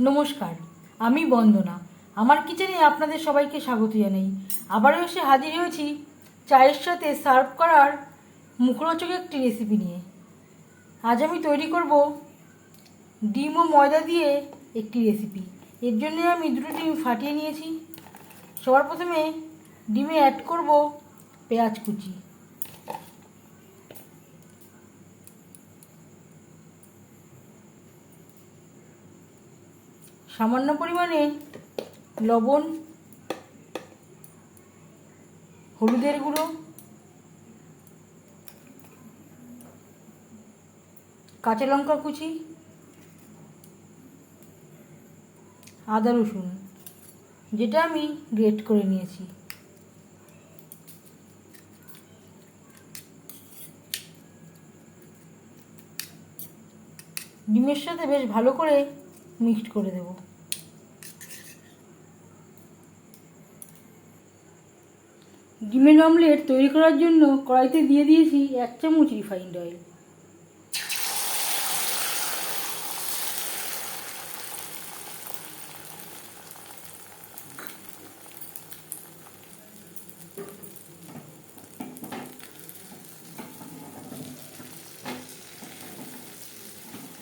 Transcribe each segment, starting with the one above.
নমস্কার, আমি বন্দনা। আমার কিচেনে আপনাদের সবাইকে স্বাগত জানাই। আবারও এসে হাজির হয়েছি চায়ের সাথে সার্ভ করার মুখরোচক একটি রেসিপি নিয়ে। আজ আমি তৈরি করব ডিম ও ময়দা দিয়ে একটি রেসিপি। এর জন্য আমি দুটো ডিম ফাটিয়ে নিয়েছি। সবার প্রথমে ডিমে অ্যাড করব পেঁয়াজ কুচি, সামান্য পরিমাণে লবণ, হলুদের গুঁড়ো, কাঁচা লঙ্কা কুচি, আদা রসুন যেটা আমি গ্রেট করে নিয়েছি, ডিমের সাথে বেশ ভালো করে মিক্সড করে দেব। ডিমের অমলেট তৈরি করার জন্য কড়াইতে দিয়ে দিয়েছি 1 চামচ রিফাইন্ড অয়েল।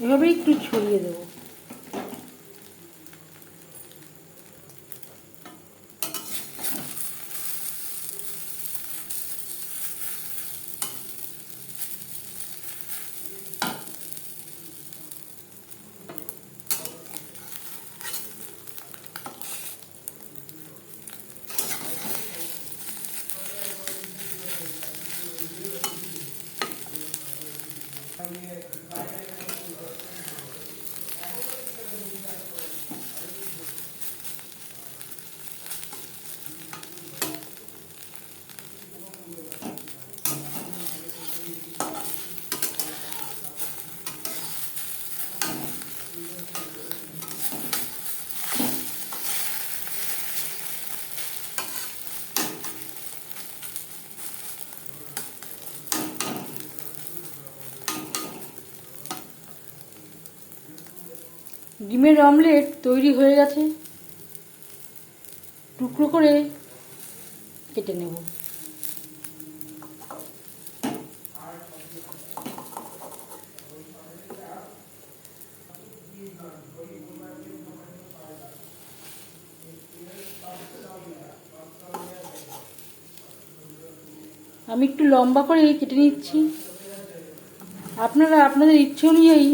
এভাবে একটু ছড়িয়ে দেবো। ডিমের অমলেট তৈরি হয়ে গেছে। টুকরো করে কেটে নেব। আমি একটু লম্বা করে কেটে নিচ্ছি। আপনারা আপনাদের ইচ্ছে অনুযায়ী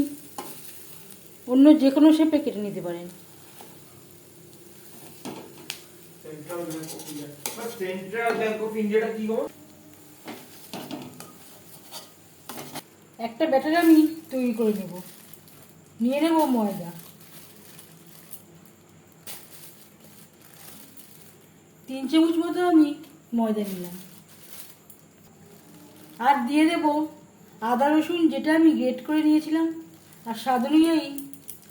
অন্য যে কোনো শেপে কেটে নিতে পারেন। একটা ব্যাটার আমি তৈরি করে নেব। নিয়ে নেব ময়দা, 3 চামচ মতো আমি ময়দা নিলাম। আর দিয়ে দেব আদা রসুন যেটা আমি গ্রেট করে নিয়েছিলাম, আর স্বাদ অনুযায়ী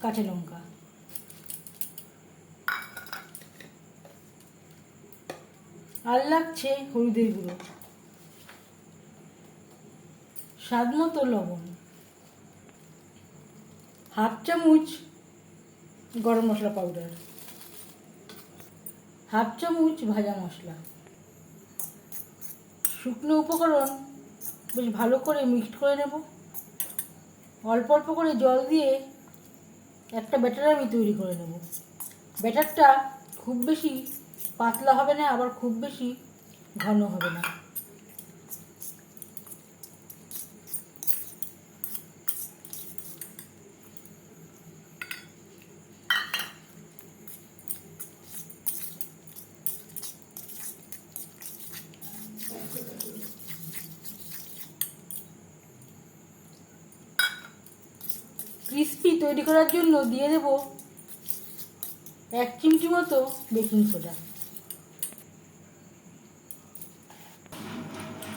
কাঁচা লঙ্কা। আর লাগছে হলুদের গুঁড়ো, স্বাদ মতো লবণ, হাফ চামচ গরম মশলা পাউডার, হাফ চামচ ভাজা মশলা। শুকনো উপকরণ বেশ ভালো করে মিক্সড করে নেব। অল্প অল্প করে জল দিয়ে একটা ব্যাটার আমি তৈরি করে নেব। ব্যাটারটা খুব বেশি পাতলা হবে না, আবার খুব বেশি ঘন হবে না। ক্রিস্পি তৈরি করার জন্য দিয়ে দেব 1 চিমটি মতো বেকিং সোডা।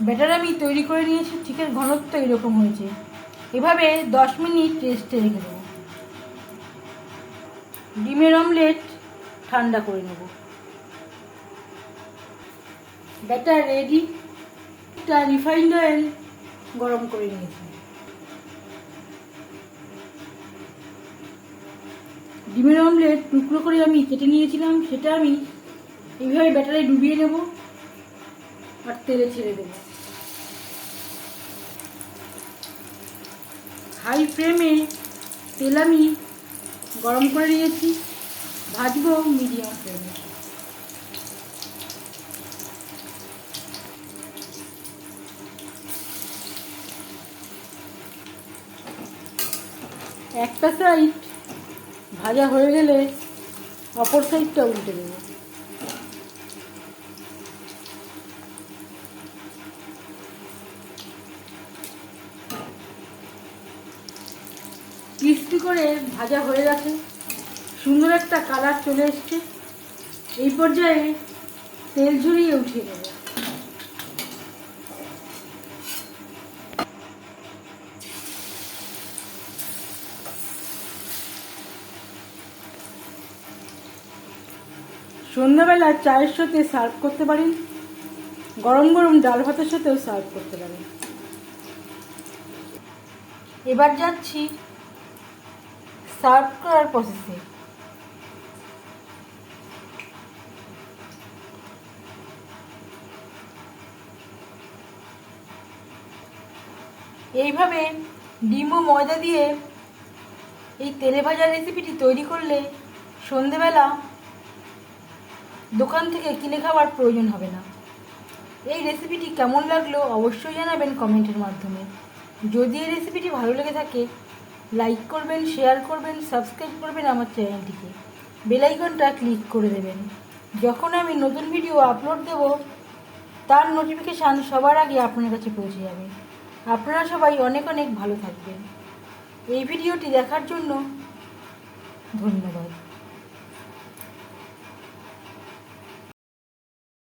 ব্যাটার আমি তৈরি করে নিয়েছি, চিকেন ঘনত্ব এরকম হয়েছে। এভাবে 10 মিনিট রেস্টে রেখে দেবো। ডিমের অমলেট ঠান্ডা করে নেব। Batter ready. একটা রিফাইন্ড অয়েল গরম করে নিয়েছি। ডিমের অমলেট টুকরো করে আমি কেটে নিয়েছিলাম, সেটা আমি এইভাবে ব্যাটারে ডুবিয়ে নেব আর তেলে ছেড়ে দেব। হাই ফ্লেমে তেল আমি গরম করে নিয়েছি, ভাজবো মিডিয়াম ফ্লেমে। একটা সাইড ভাজা হয়ে গেলে অপর সাইডটা উল্টে দেব। ক্রিস্পি করে ভাজা হয়ে গেছে, সুন্দর একটা কালার চলে এসছে। এই পর্যায়ে তেল ঝরিয়ে উঠিয়ে দেব। সন্ধ্যাবেলা চায়ের সাথে সার্ভ করতে পারেন, গরম গরম ডাল ভাতের সাথেও সার্ভ করতে পারেন। এবার যাচ্ছি সার্ভ করার প্রসেসে। এইভাবে ডিম ও ময়দা দিয়ে এই তেলে ভাজা রেসিপিটি তৈরি করলে সন্ধেবেলা দোকান থেকে কিনে খাওয়ার প্রয়োজন হবে না। এই রেসিপিটি কেমন লাগলো অবশ্যই জানাবেন কমেন্টের মাধ্যমে। যদি এই রেসিপিটি ভালো লেগে থাকে লাইক করবেন, শেয়ার করবেন, সাবস্ক্রাইব করবেন আমার চ্যানেলটিকে, বেল আইকনটা ক্লিক করে দেবেন। যখন আমি নতুন ভিডিও আপলোড দেব তার নোটিফিকেশান সবার আগে আপনার কাছে পৌঁছে যাবে। আপনারা সবাই অনেক অনেক ভালো থাকবেন। এই ভিডিওটি দেখার জন্য ধন্যবাদ।